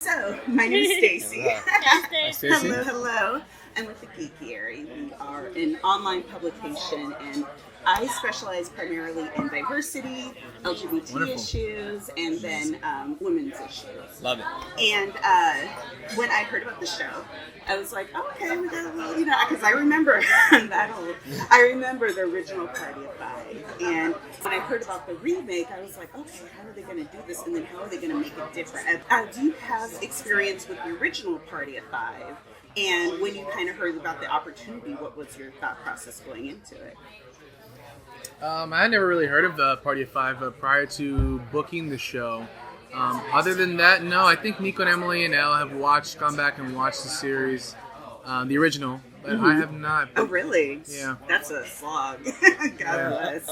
So, my name is Stacey. Hi, Stacey. Hello. I'm with the Geekiary. We are an online publication, and I specialize primarily in diversity, LGBT Wonderful. issues, and then women's issues. Love it. And when I heard about the show, I was like, oh, okay, we got a little, because I remember that old. I remember the original Party of Five. And when I heard about the remake, I was like, okay, how are they going to do this? And then how are they going to make it different? Do you have experience with the original Party of Five? And when you kind of heard about the opportunity, what was your thought process going into it? I had never really heard of the Party of Five prior to booking the show. Other than that, no. I think Niko and Emily and Elle have gone back and watched the series, the original, but I have not. Oh, really? Yeah. That's a slog. God bless.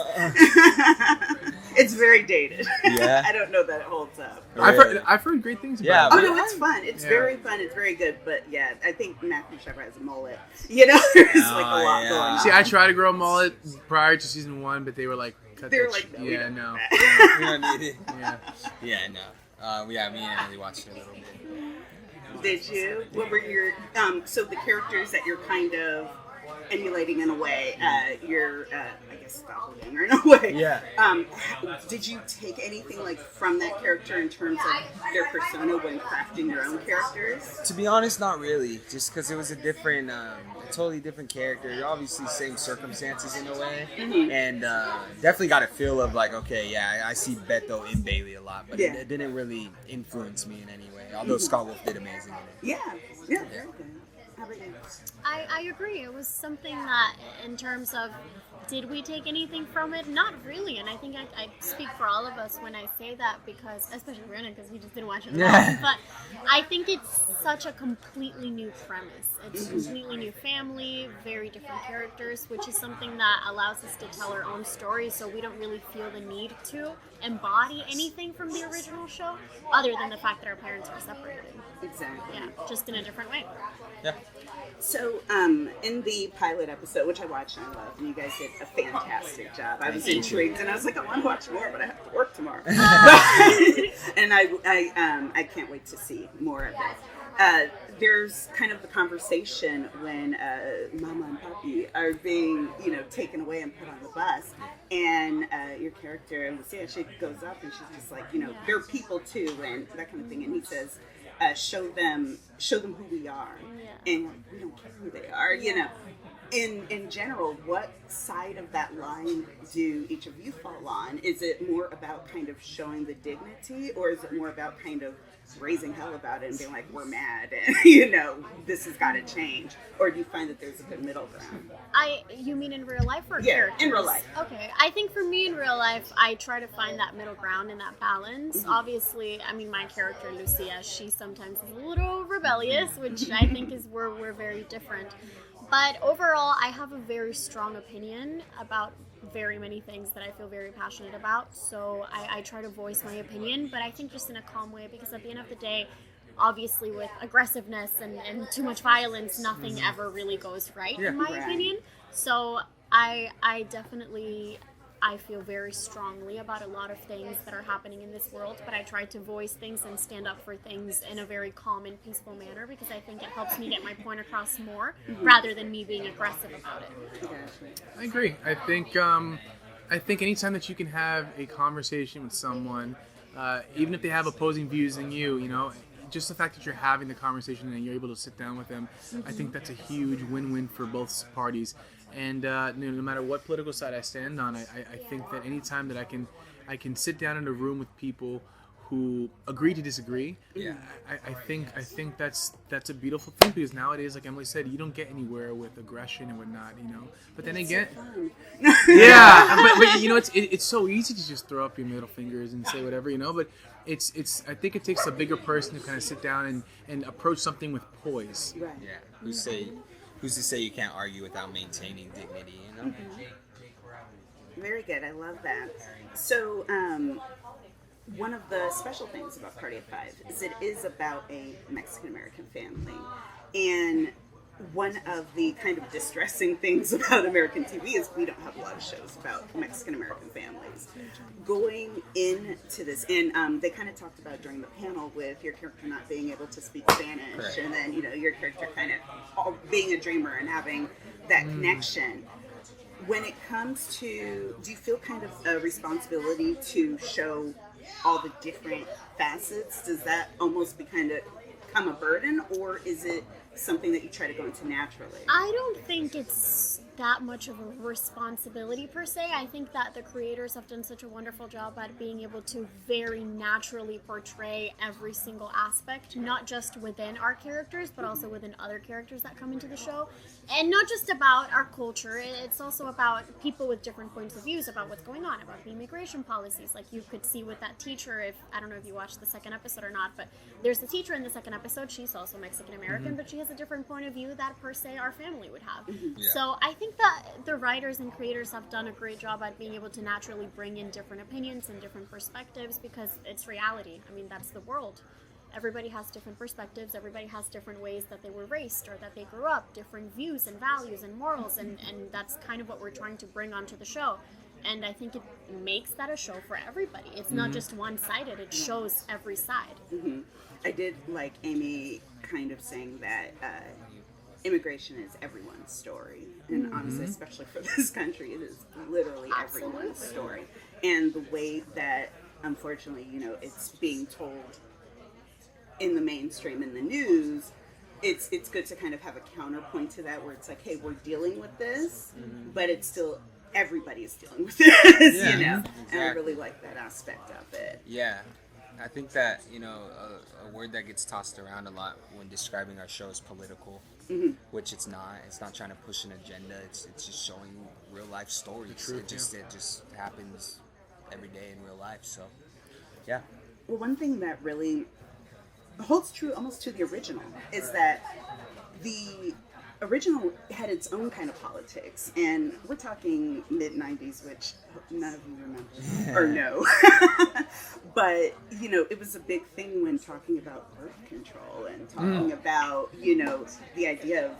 It's very dated. Yeah. I don't know that it holds up. I've heard great things about Oh, it. no, it's fun. It's very fun. It's very good. But yeah, I think Matthew Shepard has a mullet. There's like a lot going on. See, I tried to grow a mullet prior to season 1, but they were like, cut They were that like, shit. no, we Yeah, don't no. do that. We don't need it. Yeah. Yeah, no. Me and Emily watched it a little bit. Did you? What were your so the characters that you're kind of emulating in a way, you're I guess doppelganger in a way. Yeah. Did you take anything like from that character in terms of their persona when crafting your own characters? To be honest, not really. Just because it was a different, a totally different character. Obviously, same circumstances in a way, and definitely got a feel of like, okay, yeah, I see Beto in Bailey a lot, but it didn't really influence me in any way. Although Scott Wolf did amazing in it. Yeah, very good. How about you? I agree. It was something that, in terms of, did we take anything from it? Not really. And I think I speak for all of us when I say that, because, especially Brandon, because he just didn't watch it at all. But I think it's such a completely new premise. It's a completely new family, very different characters, which is something that allows us to tell our own story, so we don't really feel the need to embody anything from the original show, other than the fact that our parents were separated. Exactly. Yeah, just in a different way. Yeah. So, in the pilot episode, which I watched and I loved, and you guys did a fantastic job. I was intrigued, and I was like, I want to watch more, but I have to work tomorrow. And I can't wait to see more of it. There's kind of the conversation when Mama and Papi are being, taken away and put on the bus, and your character, Lucia, she goes up and she's just like, they're people too, and that kind of thing, and he says, show them who we are, and we don't care who they are, In general, what side of that line do each of you fall on? Is it more about kind of showing the dignity, or is it more about kind of raising hell about it and being like, we're mad and this has got to change? Or do you find that there's a good middle ground? You mean in real life or characters? In real life. Okay, I think for me in real life, I try to find that middle ground and that balance. Obviously, I mean, my character Lucia, she sometimes is a little rebellious, which I think is where we're very different. But overall, I have a very strong opinion about very many things that I feel very passionate about. So I try to voice my opinion, but I think just in a calm way, because at the end of the day, obviously with aggressiveness and too much violence, nothing ever really goes right, in my opinion. So I definitely... I feel very strongly about a lot of things that are happening in this world, but I try to voice things and stand up for things in a very calm and peaceful manner, because I think it helps me get my point across more, rather than me being aggressive about it. I agree. I think anytime that you can have a conversation with someone, even if they have opposing views than you, just the fact that you're having the conversation and you're able to sit down with them, I think that's a huge win-win for both parties. And no matter what political side I stand on, I think that anytime that I can sit down in a room with people who agree to disagree, I think that's a beautiful thing, because nowadays, like Emily said, you don't get anywhere with aggression and whatnot, But then again, but it's so easy to just throw up your middle fingers and say whatever, But it's I think it takes a bigger person to kind of sit down and approach something with poise. Right. Yeah. Who's to say you can't argue without maintaining dignity, Very good. I love that. So, one of the special things about Party of Five is it is about a Mexican-American family. And one of the kind of distressing things about American TV is we don't have a lot of shows about Mexican-American families. Going into this, and they kind of talked about during the panel with your character not being able to speak Spanish, Correct. and then, your character kind of being a dreamer and having that connection. When it comes to, do you feel kind of a responsibility to show all the different facets? Does that almost become a burden, or is it something that you try to go into naturally? I don't think it's that much of a responsibility per se. I think that the creators have done such a wonderful job at being able to very naturally portray every single aspect, not just within our characters, but also within other characters that come into the show. And not just about our culture, it's also about people with different points of views about what's going on, about the immigration policies. Like you could see with that teacher, I don't know if you watched the second episode or not, but there's the teacher in the second episode. She's also Mexican-American, but she has a different point of view that per se our family would have. Yeah. So I think that the writers and creators have done a great job at being able to naturally bring in different opinions and different perspectives, because it's reality. I mean, that's the world. Everybody has different perspectives. Everybody has different ways that they were raised or that they grew up, different views and values and morals, and that's kind of what we're trying to bring onto the show. And I think it makes that a show for everybody. It's not just one-sided. It shows every side. Mm-hmm. I did like Amy kind of saying that immigration is everyone's story. And honestly, especially for this country, it is literally everyone's story. And the way that, unfortunately, it's being told in the mainstream, in the news, it's good to kind of have a counterpoint to that, where it's like, hey, we're dealing with this, but it's still, everybody is dealing with this, Exactly. And I really like that aspect of it. Yeah, I think that, a word that gets tossed around a lot when describing our show is political, which it's not. It's not trying to push an agenda. It's just showing real life stories. It just happens every day in real life. So, yeah. Well, one thing that really holds true almost to the original is that the original had its own kind of politics, and we're talking mid-90s, which none of you remember or know. But it was a big thing when talking about birth control and talking about the idea of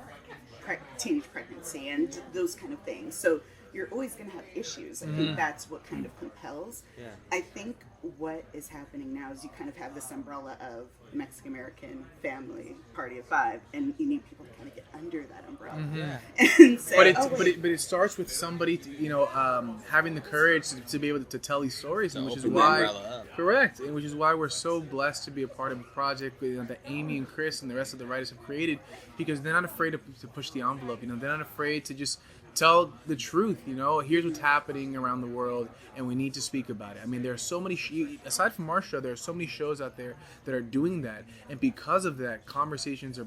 teenage pregnancy and those kind of things. So you're always going to have issues. I think that's what kind of compels. Yeah. I think what is happening now is you kind of have this umbrella of Mexican-American family party of five, and you need people to kind of get under that umbrella and say, but it starts with somebody, having the courage to be able to tell these stories, and which is why, correct, and which is why we're so blessed to be a part of a project that Amy and Chris and the rest of the writers have created, because they're not afraid to push the envelope. They're not afraid to just tell the truth. Here's what's happening around the world, and we need to speak about it. I mean, there are so many aside from our show, there are so many shows out there that are doing that, and because of that, conversations are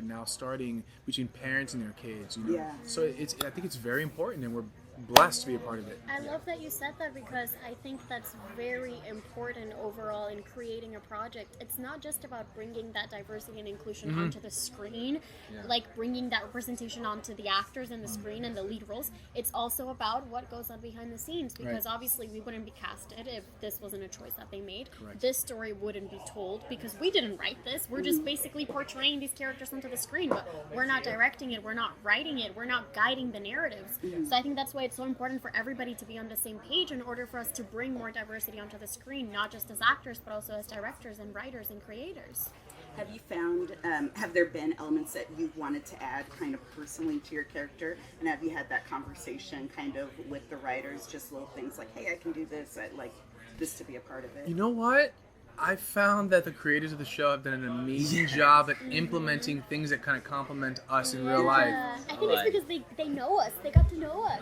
now starting between parents and their kids. So I think it's very important, and we're blessed to be a part of it. I love that you said that, because I think that's very important overall in creating a project. It's not just about bringing that diversity and inclusion onto the screen, like bringing that representation onto the actors in the screen and the lead roles. It's also about what goes on behind the scenes, because obviously we wouldn't be casted if this wasn't a choice that they made. Correct. This story wouldn't be told because we didn't write this. We're just basically portraying these characters onto the screen, but we're not directing it, we're not writing it, we're not guiding the narratives. So I think that's why it's so important for everybody to be on the same page in order for us to bring more diversity onto the screen, not just as actors, but also as directors and writers and creators. Have you found, have there been elements that you've wanted to add kind of personally to your character? And have you had that conversation kind of with the writers, just little things like, hey, I can do this, I'd like this to be a part of it? You know what? I found that the creators of the show have done an amazing job at implementing things that kind of complement us in real life. I think it's because they know us. They got to know us.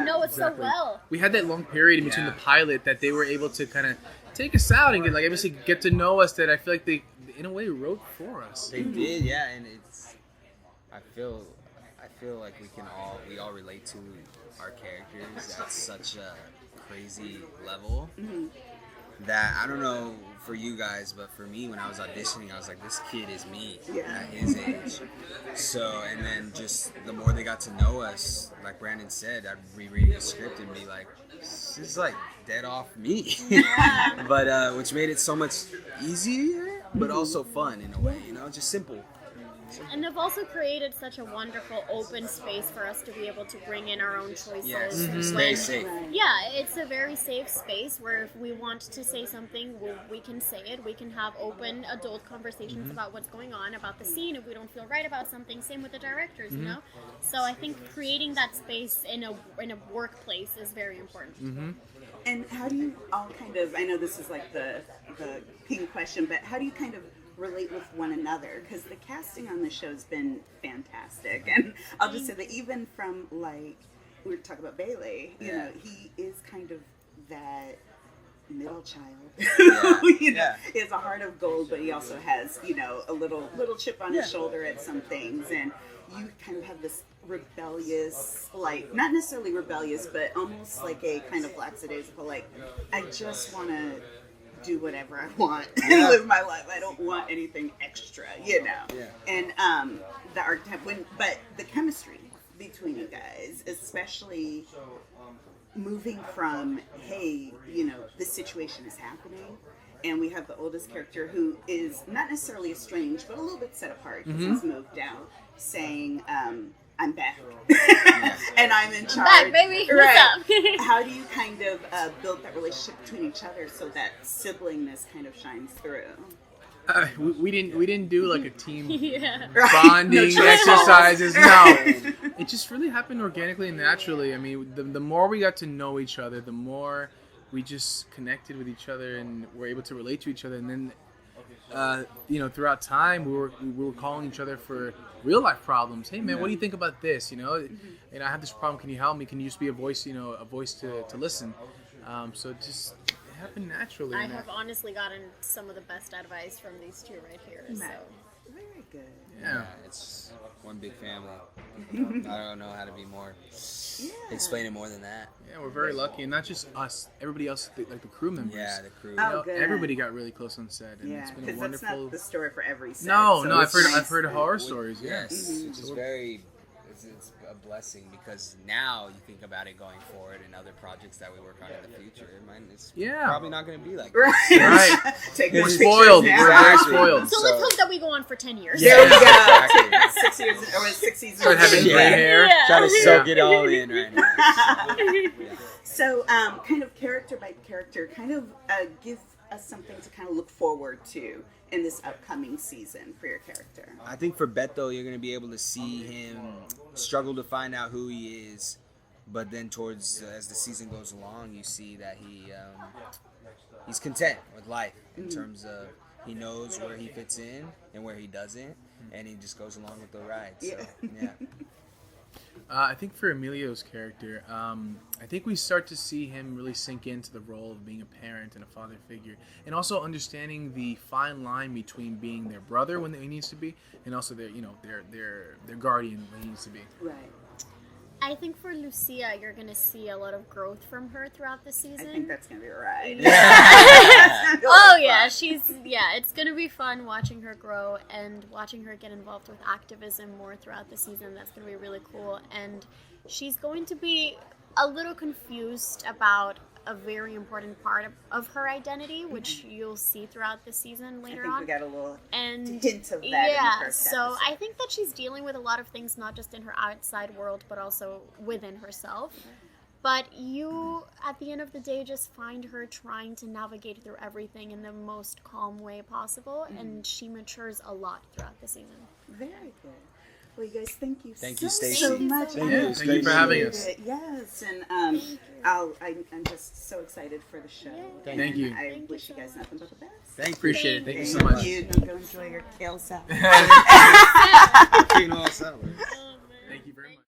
Know us so well. We had that long period in between the pilot that they were able to kind of take us out and get to know us, that I feel like they, in a way, wrote for us. They did, yeah, and I feel like we all relate to our characters at such a crazy level that, I don't know for you guys, but for me, when I was auditioning, I was like, this kid is me at his age. So, and then just the more they got to know us, like Brandon said, I'd reread the script and be like, this is like dead off me. But which made it so much easier, but also fun in a way, just simple. And they've also created such a wonderful open space for us to be able to bring in our own choices. Yes, when- stay safe. Yeah, it's a very safe space where if we want to say something, we can say it. We can have open adult conversations about what's going on, about the scene. If we don't feel right about something, same with the directors, you know? So I think creating that space in a workplace is very important. And how do you all kind of, I know this is like the ping question, but how do you kind of relate with one another? Because the casting on the show has been fantastic. And I'll just say that even from, like, we were talking about Bailey, you know, he is kind of that middle child. You know, he has a heart of gold, but he also has, you know, a little chip on his shoulder at some things. And you kind of have this rebellious, like, not necessarily rebellious, but almost like a kind of lackadaisical, like, I just want to do whatever I want and live my life. I don't want anything extra, you know. And the archetype, but the chemistry between you guys, especially moving from, hey, you know, this situation is happening, and we have the oldest character who is not necessarily estranged, but a little bit set apart because he's moved down, saying, I'm back. And I'm in charge. Back, baby. What's up? How do you kind of build that relationship between each other so that siblingness kind of shines through? We didn't do like a team Right. bonding No exercises. Right. No, it just really happened organically and naturally. I mean, the more we got to know each other, the more we just connected with each other and were able to relate to each other. And then, you know, throughout time, we were calling each other for real life problems. Hey man, what do you think about this? You know, and I have this problem. Can you help me? Can you just be a voice? You know, a voice to listen. So it just happened naturally. I have honestly gotten some of the best advice from these two right here. So. Very good. Yeah. It's one big family. I don't know how to be more. Explain it more than that. Yeah, we're very lucky, and not just us. Everybody else, like the crew members. Yeah, the crew. Oh, You know, good. everybody got really close on set, and Yeah, it's been a because that's wonderful. not the story for every set. No, so no, it's I've heard nice. horror stories. Yes, Yeah. it's very. It's a blessing because now you think about it going forward and other projects that we work on in the future. It's probably not going to be like Right. Right. Take We're more spoiled. pictures We're now. very Exactly. spoiled. So let's hope that we go on for 10 years. There we go. Exactly. 6 years, or 6 seasons. Start having Yeah. gray hair. Yeah. Try to soak it all in right now. So, kind of character by character, kind of give us something to kind of look forward to in this upcoming season for your character. I think for Beto, you're going to be able to see him struggle to find out who he is, but then towards as the season goes along, you see that he's content with life in terms of he knows where he fits in and where he doesn't, and he just goes along with the ride. So, yeah. I think for Emilio's character, I think we start to see him really sink into the role of being a parent and a father figure, and also understanding the fine line between being their brother when he needs to be, and also their guardian when he needs to be. Right. I think for Lucia, you're going to see a lot of growth from her throughout the I season. think that's going to be right. Oh yeah, it's gonna be fun watching her grow and watching her get involved with activism more throughout the season. That's gonna be really cool, and she's going to be a little confused about a very important part of her identity, which you'll see throughout the season later I think on. we got a little And hint of that in yeah, the first so episode. I think that she's dealing with a lot of things, not just in her outside world, but also within herself. But you, at the end of the day, just find her trying to navigate through everything in the most calm way possible, and she matures a lot throughout the season. Very good. Well, you guys, thank you Thank you, so Stacey. much. Thank Yeah, you. thank you for having us. Yes, and I'm just so excied for the show. Thank you. I Thank wish you you guys so nothing but the best. Thank you. Appreciate it. Thank you so Thank much. you. Now go enjoy your kale salad. Quinoa salad. Oh, man. Thank you very much.